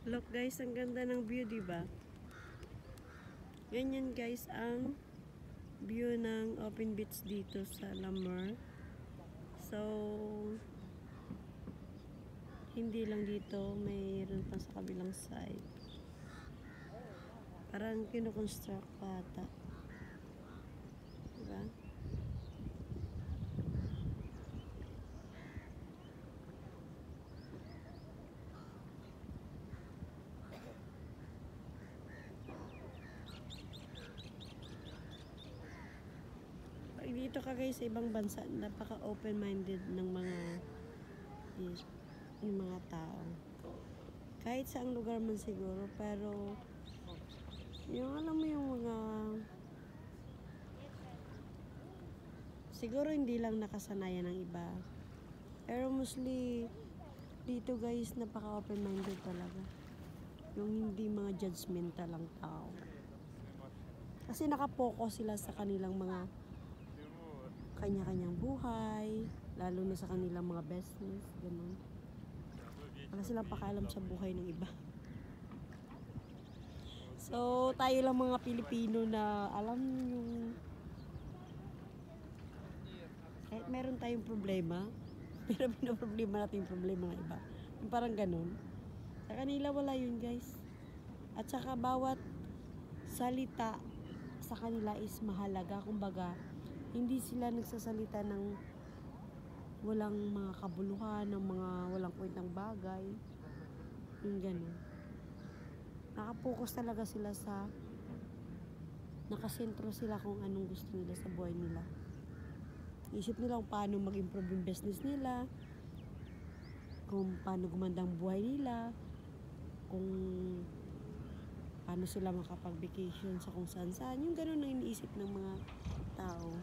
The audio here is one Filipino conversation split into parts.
Look guys, ang ganda ng view, diba? Ganyan guys ang view ng open beach dito sa Lamar. So, hindi lang dito, mayroon pa sa kabilang side. Parang kinukonstruct pa ata. Diba? Pag dito ka guys sa ibang bansa, napaka open-minded ng mga yung mga tao. Kahit saang lugar man siguro, pero yung alam mo yung mga siguro hindi lang nakasanayan ng iba. Pero mostly dito guys, napaka open-minded talaga. Yung hindi mga judgmental lang tao. Kasi nakapokus sila sa kanilang mga kanya-kanyang buhay, lalo na sa kanilang mga business, ganun. Wala silang pakialam sa buhay ng iba. So, tayo lang mga Pilipino na alam yung kahit meron tayong problema, pero pinoproblema natin yung problema ng iba. Yung parang ganun. Sa kanila wala yun guys. At saka bawat salita sa kanila is mahalaga. Kumbaga, hindi sila nagsasalita ng walang mga kabuluhan, ng mga walang kwentang bagay. Yung ganun. Nakapokus talaga sila sa nakasentro sila kung anong gusto nila sa buhay nila. Isip nila kung paano mag-improve yung business nila, kung paano gumanda ang buhay nila, kung paano sila makapag-vacation sa kung saan-saan. Yung ganun ang iniisip ng mga tao.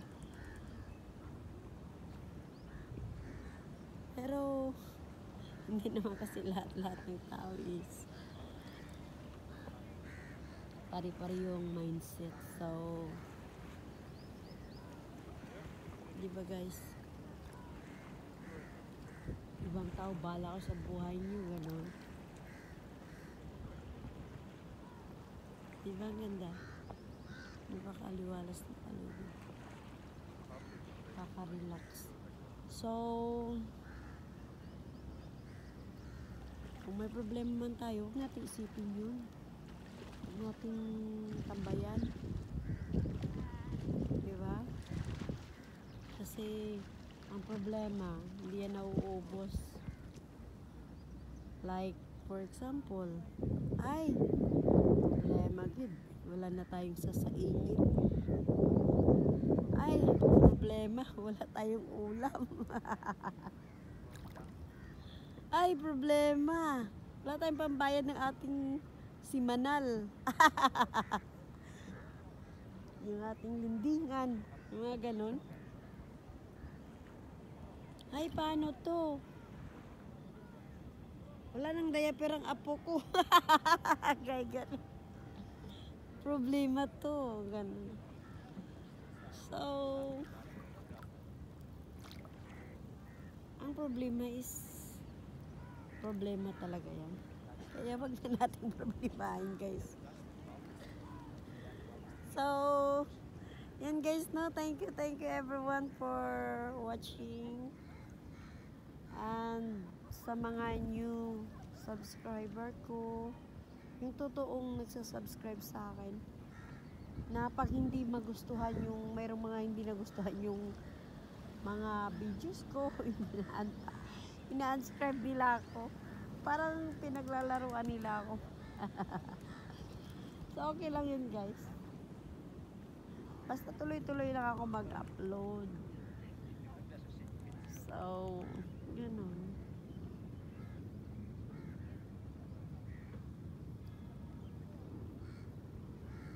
Pero, hindi naman kasi lahat-lahat ng tao is pari-pari yung mindset. So, di ba guys? Ibang tao, bahala ko sa buhay niyo, gano'n. Di ba ang ganda? Nakakaliwalas na paligid. Kaka-relax. So, kung may problema man tayo, huwag natin isipin yun. Huwag natin tambayan. Diba? Kasi, ang problema, hindi yan nauubos. Like, for example, ay, problema gid. Wala na tayong sasaingit. Ay, problema, wala tayong ulam. Ay, problema. Wala tayong pambayad ng ating simanal. Yung ating lindingan. Yung mga ganun. Ay, paano to? Wala nang diaper ang apo ko. Gaya ganun. Problema to. Ganun. So, ang problema is problema talaga yan. Kaya wag na natin problemahin guys. So, yan guys, no? Thank you everyone for watching. And sa mga new subscriber ko, yung totoong nagsasubscribe sa akin, na pag hindi magustuhan yung, mayroong mga hindi nagustuhan yung mga videos ko, ina-unscribe nila ako. Parang pinaglalaruan nila ako. So, okay lang yun guys. Basta tuloy-tuloy lang ako mag-upload. So, ganun.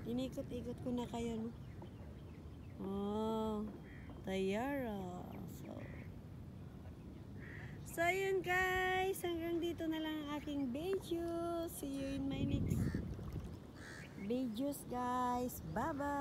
Inikot-ikot ko na kayo, no? Oh, Tayara. So, yun guys. Hanggang dito na lang ang aking video. See you in my next videos, guys. Bye-bye.